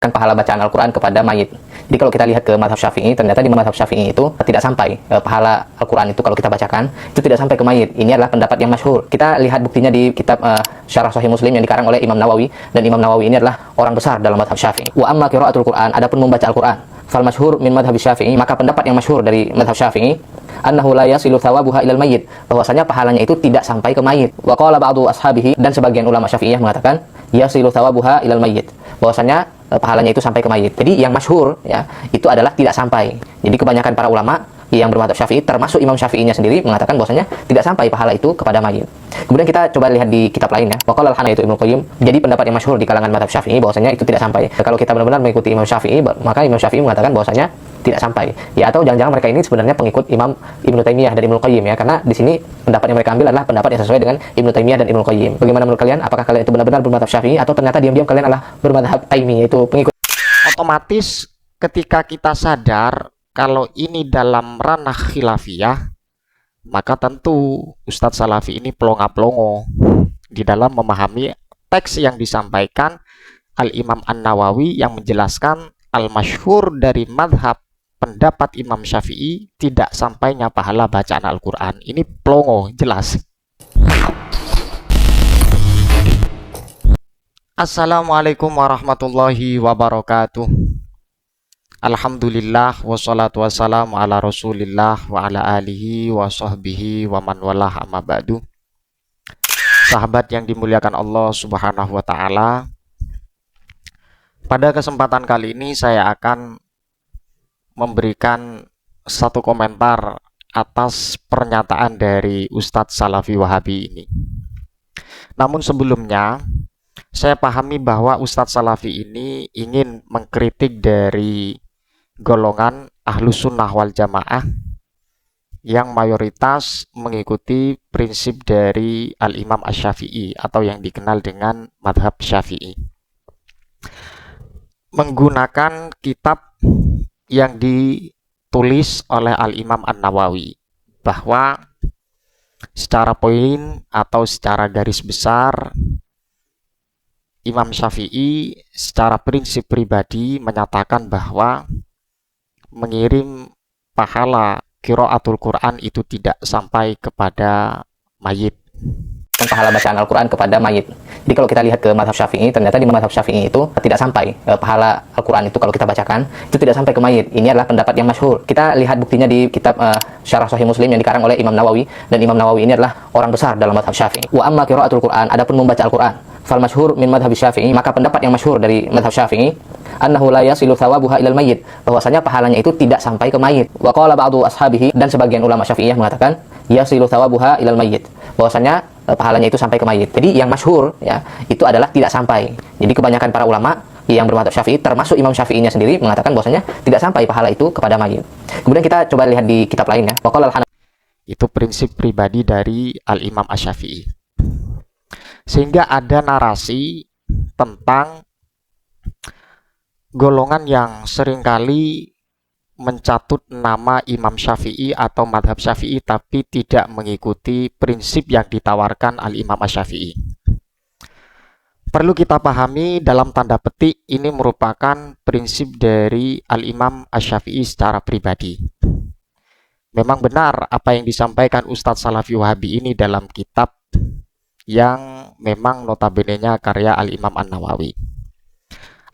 pahala bacaan Al-Quran kepada mayit. Jadi kalau kita lihat ke mazhab Syafi'i, ternyata di mazhab Syafi'i itu tidak sampai pahala Al-Quran itu kalau kita bacakan itu tidak sampai ke mayit. Ini adalah pendapat yang masyhur. Kita lihat buktinya di kitab Syarah Sahih Muslim yang dikarang oleh Imam Nawawi, dan Imam Nawawi ini adalah orang besar dalam mazhab Syafi'i. Wa amma qiraatul Quran, adapun membaca Al-Quran, fal masyhur min mazhab Syafi'i, maka pendapat yang masyhur dari mazhab Syafi'i, annahu la yasilu thawabuha ilal mayyit, bahwasanya pahalanya itu tidak sampai ke mayit. Wa qala ba'du ashabihi, dan sebagian ulama Syafi'iyah mengatakan yasilu thawabuha ilal mayyit, bahwasanya pahalanya itu sampai ke mayit. Jadi yang masyhur ya itu adalah tidak sampai. Jadi kebanyakan para ulama yang bermadzhab Syafi'i, termasuk Imam Syafi'inya sendiri, mengatakan bahwasanya tidak sampai pahala itu kepada mayit. Kemudian kita coba lihat di kitab lain ya. Waqala al-Hanafi itu Ibnu Qayyim. Jadi pendapat yang masyhur di kalangan mazhab Syafi'i bahwasanya itu tidak sampai. Kalau kita benar-benar mengikuti Imam Syafi'i, maka Imam Syafi'i mengatakan bahwasanya tidak sampai. Ya, atau jangan-jangan mereka ini sebenarnya pengikut Imam Ibnu Taimiyah dan Ibnu Qayyim ya, karena di sini pendapat yang mereka ambil adalah pendapat yang sesuai dengan Ibnu Taimiyah dan Ibnu Qayyim. Bagaimana menurut kalian? Apakah kalian itu benar-benar bermadzhab Syafi'i atau ternyata diam-diam kalian adalah bermadzhab Taimi, yaitu pengikut? Otomatis ketika kita sadar kalau ini dalam ranah khilafiyah, maka tentu Ustadz Salafi ini pelongo-pelongo di dalam memahami teks yang disampaikan Al-Imam An-Nawawi yang menjelaskan al-masyhur dari madhab pendapat Imam Syafi'i tidak sampainya pahala bacaan Al-Quran. Ini pelongo, jelas. Assalamualaikum warahmatullahi wabarakatuh. Alhamdulillah wassalatu wassalamu ala rasulillah wa ala alihi wa sahbihi wa man walah amma ba'du. Sahabat yang dimuliakan Allah subhanahu wa ta'ala, pada kesempatan kali ini saya akan memberikan satu komentar atas pernyataan dari Ustadz Salafi Wahabi ini. Namun sebelumnya, saya pahami bahwa Ustadz Salafi ini ingin mengkritik dari golongan Ahlus Sunnah wal Jamaah yang mayoritas mengikuti prinsip dari Al-Imam Asy-Syafi'i atau yang dikenal dengan madhab Syafi'i, menggunakan kitab yang ditulis oleh Al-Imam An-Nawawi, bahwa secara poin atau secara garis besar Imam Syafi'i secara prinsip pribadi menyatakan bahwa mengirim pahala qiraatul Quran itu tidak sampai kepada mayit. Pahala bacaan Al-Quran kepada mayit. Jadi kalau kita lihat ke mazhab Syafi'i, ternyata di mazhab Syafi'i itu tidak sampai pahala Al-Quran itu kalau kita bacakan itu tidak sampai ke mayit. Ini adalah pendapat yang masyhur. Kita lihat buktinya di kitab Syarah Sahih Muslim yang dikarang oleh Imam Nawawi, dan Imam Nawawi ini adalah orang besar dalam mazhab Syafi'i. Wa amma qiraatul Quran, adapun membaca Al-Quran, fal masyhur min madhab Syafi'i, maka pendapat yang masyhur dari mazhab Syafi'i, annahu la yasilu thawabuha ilal mayyit, bahwasanya pahalanya itu tidak sampai ke mayit. Wa qala ba'du ashabihi, dan sebagian ulama Syafi'iyah mengatakan yasilu thawabuha ilal mayyit, bahwasanya pahalanya itu sampai ke mayit. Jadi yang masyhur ya itu adalah tidak sampai. Jadi kebanyakan para ulama yang bermadzhab Syafi'i, termasuk Imam Syafi'inya sendiri, mengatakan bahwasanya tidak sampai pahala itu kepada mayit. Kemudian kita coba lihat di kitab lain ya. Waqala al-Hanafi, itu prinsip pribadi dari Al-Imam Asy-Syafi'i. Sehingga ada narasi tentang golongan yang seringkali mencatut nama Imam Syafi'i atau madhab Syafi'i tapi tidak mengikuti prinsip yang ditawarkan Al-Imam Asy-Syafi'i. Perlu kita pahami dalam tanda petik ini merupakan prinsip dari Al-Imam Asy-Syafi'i secara pribadi. Memang benar apa yang disampaikan Ustadz Salafi Wahabi ini dalam kitab yang memang notabene-nya karya Al-Imam An-Nawawi.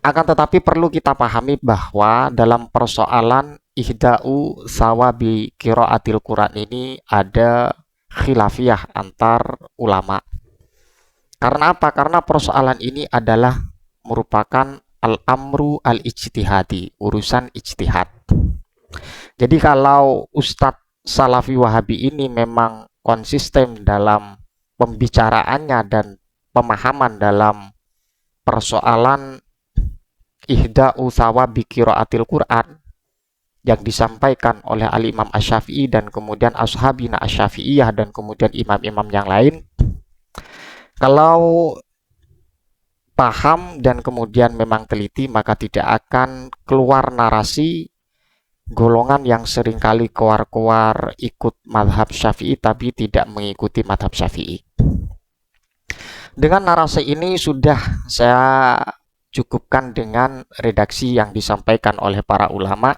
Akan tetapi perlu kita pahami bahwa dalam persoalan ihda'u sawabi qiraatil Quran ini ada khilafiyah antar ulama. Karena apa? Karena persoalan ini adalah merupakan al-amru al-ijtihadi, urusan ijtihad. Jadi kalau Ustadz Salafi Wahabi ini memang konsisten dalam pembicaraannya dan pemahaman dalam persoalan ihda'u thawabi qiraatil Quran yang disampaikan oleh Al-Imam Asy-Syafi'i dan kemudian ashabina Asy-Syafi'iyah dan kemudian imam-imam yang lain, kalau paham dan kemudian memang teliti, maka tidak akan keluar narasi golongan yang seringkali keluar-keluar ikut madhab Syafi'i tapi tidak mengikuti madhab Syafi'i. Dengan narasi ini sudah saya cukupkan dengan redaksi yang disampaikan oleh para ulama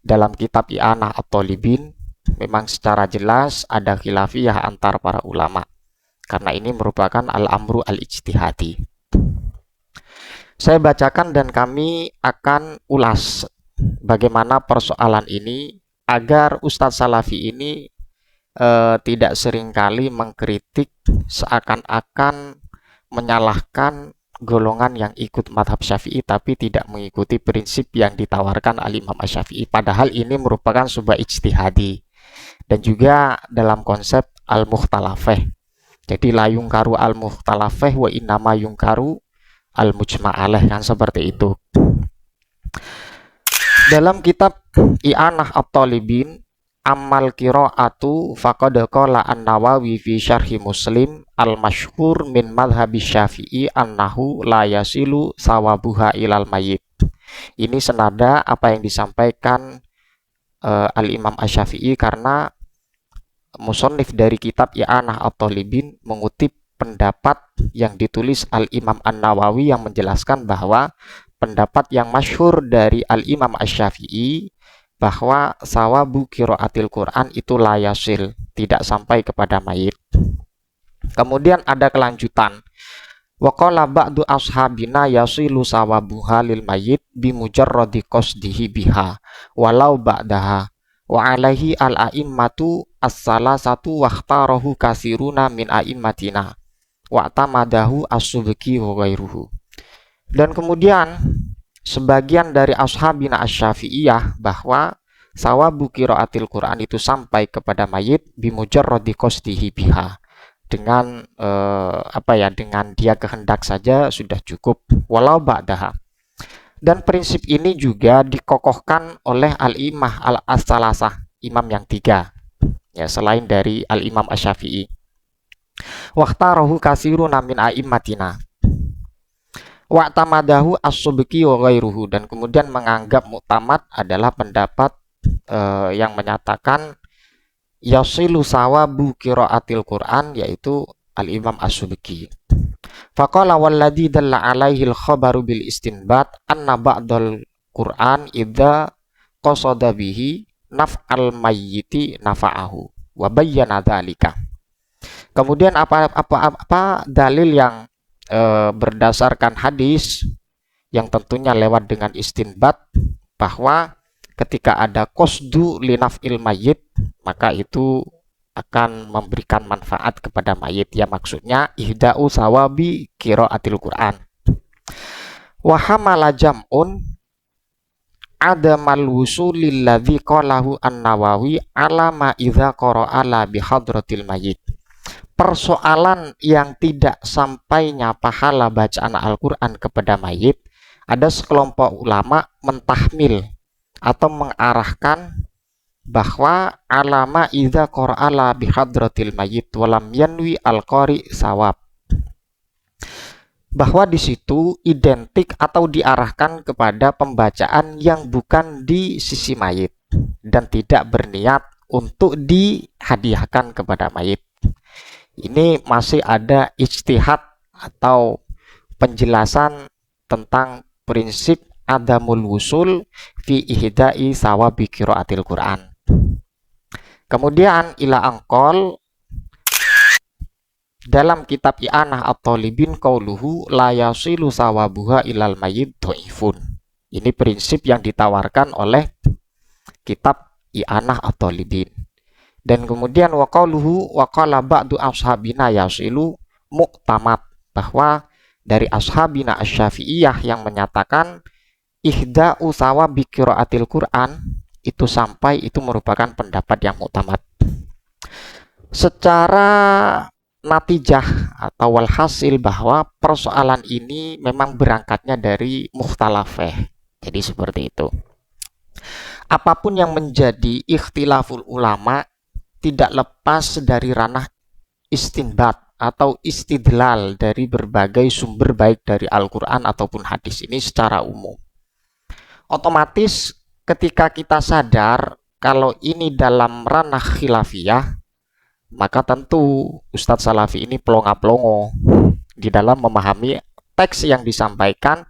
dalam kitab I'anah at-Thalibin. Memang secara jelas ada khilafiyah antar para ulama, karena ini merupakan al-amru al-ijtihadi. Saya bacakan dan kami akan ulas bagaimana persoalan ini agar Ustadz Salafi ini tidak seringkali mengkritik seakan-akan menyalahkan golongan yang ikut madhab Syafi'i tapi tidak mengikuti prinsip yang ditawarkan al-Imam Asy-Syafi'i. Padahal ini merupakan sebuah ijtihadi dan juga dalam konsep al-mukhtalafeh. Jadi la yungkaru al-mukhtalafeh wa innama yungkaru al-mujma'aleh, kan seperti itu. Dalam kitab I'anah at-Thalibin Amal qira'atu faqad qala an-Nawawi fi syarhi Muslim al-masyhur min madhhabi Syafi'i annahu la yasilu sawabuha ilal mayyit. Ini senada apa yang disampaikan al-Imam Asy-Syafi'i, karena musannif dari kitab I'anah at-Thalibin mengutip pendapat yang ditulis al-Imam An-Nawawi yang menjelaskan bahwa pendapat yang masyhur dari al-Imam Asy-Syafi'i bahwa sawabu qiraatil Quran itu la yasil, tidak sampai kepada mayit. Kemudian ada kelanjutan. Wa qala ba'du ashabina yasilu sawabuha lil mayyit bi mujarradi qasdihi biha walau ba'daha wa alaihi al a'immatu as-salasatu wakhtarahu kasiruna min a'immatina wa tamadahu as-subki wa ghairuhu. Dan kemudian sebagian dari ashabina asy-Syafi'iyah bahwa sawabu qiraatil Quran itu sampai kepada mayit bimujarradi qasdihi biha, dengan dengan dia kehendak saja sudah cukup, walau ba'daha. Dan prinsip ini juga dikokohkan oleh al-imah al-as-salasah, imam yang tiga ya, selain dari al-Imam Asy-Syafi'i. Waqtarahu kasiruna min a'immatina wa tamadahu as-subki wa ghairuhu, dan kemudian menganggap muktamad adalah pendapat yang menyatakan yasilu sawabu qiraatil Quran, yaitu al-Imam as-Subki. Faqala walladzi dalla alaihi al-khabaru bil istinbat anna ba'dal Quran idza qasada bihi naf'al mayyiti nafa'ahu wa bayyana dzalika. Kemudian apa dalil yang berdasarkan hadis yang tentunya lewat dengan istinbat bahwa ketika ada qasdu linaf'il mayyit maka itu akan memberikan manfaat kepada mayit, ya maksudnya ihda'u sawabi qiraatil Quran. Wa hamala jam'un adamal wusulil ladzi qalahu an-Nawawi ala ma idza qara'a la bi hadratil mayyit. Persoalan yang tidak sampainya pahala bacaan Al-Quran kepada mayit, ada sekelompok ulama mentahmil atau mengarahkan bahwa alama idza qara'ala bihadratil mayyit walam yanwi al-qari sawab, bahwa di situ identik atau diarahkan kepada pembacaan yang bukan di sisi mayit dan tidak berniat untuk dihadiahkan kepada mayit. Ini masih ada ijtihad atau penjelasan tentang prinsip adamul wusul fi ihda'i sawabi qiraatil Quran. Kemudian ila angkol dalam kitab I'anah at-Thalibin qauluhu la yasilu sawabuha ilal mayyit dhaifun. Ini prinsip yang ditawarkan oleh kitab I'anah at-Thalibin. Dan kemudian wa qauluhu wa qala ba'du ashabina yasilu muqtamad, bahwa dari ashabina asy-Syafi'iyah yang menyatakan ihda'u sawabi qiraatil Quran itu sampai, itu merupakan pendapat yang muktamad. Secara natijah atau walhasil bahwa persoalan ini memang berangkatnya dari mukhtalafeh. Jadi seperti itu. Apapun yang menjadi ikhtilaful ulama tidak lepas dari ranah istinbat atau istidlal dari berbagai sumber baik dari Al-Quran ataupun hadis ini secara umum. Otomatis ketika kita sadar kalau ini dalam ranah khilafiyah, maka tentu Ustadz Salafi ini pelongo-pelongo di dalam memahami teks yang disampaikan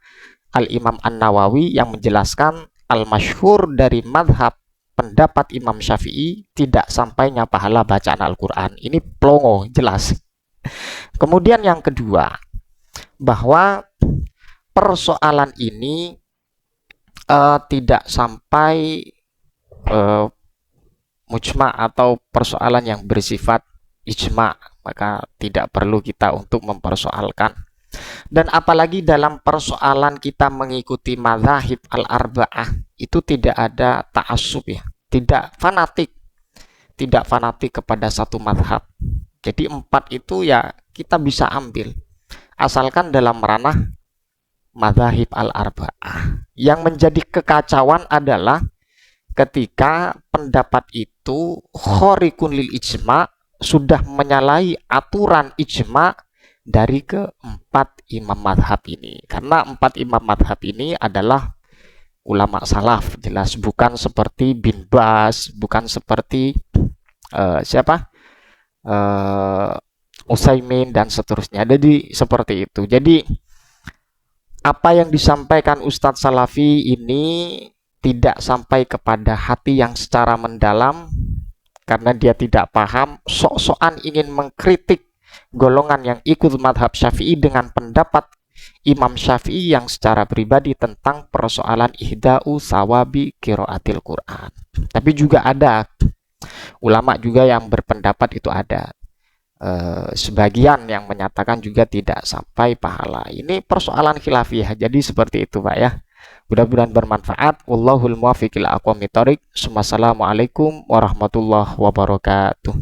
Al-Imam An-Nawawi yang menjelaskan al-masyhur dari madhab pendapat Imam Syafi'i tidak sampainya pahala bacaan Al-Quran. Ini plongo, jelas. Kemudian yang kedua, bahwa persoalan ini tidak sampai mujma atau persoalan yang bersifat ijma, maka tidak perlu kita untuk mempersoalkan. Dan apalagi dalam persoalan kita mengikuti mazahib al-arba'ah, itu tidak ada ta'assub ya, tidak fanatik kepada satu mazhab. Jadi 4 itu ya kita bisa ambil, asalkan dalam ranah mazahib al-arba'ah. Yang menjadi kekacauan adalah ketika pendapat itu khariqun lil ijma', sudah menyalahi aturan ijma' dari keempat imam madhab ini. Karena 4 imam madhab ini adalah ulama salaf, jelas, bukan seperti bin Bas, bukan seperti Utsaimin dan seterusnya. Jadi seperti itu. Jadi apa yang disampaikan Ustadz Salafi ini tidak sampai kepada hati yang secara mendalam, karena dia tidak paham, sok-sokan ingin mengkritik golongan yang ikut madhab Syafi'i dengan pendapat Imam Syafi'i yang secara pribadi tentang persoalan ihda'u sawabi qiraatil Quran. Tapi juga ada ulama juga yang berpendapat itu ada. Sebagian yang menyatakan juga tidak sampai pahala. Ini persoalan khilafiyah. Jadi seperti itu, Pak ya. Mudah-mudahan bermanfaat. Wallahul muwaffiq ila aqwamit thoriq. Wassalamualaikum warahmatullahi wabarakatuh.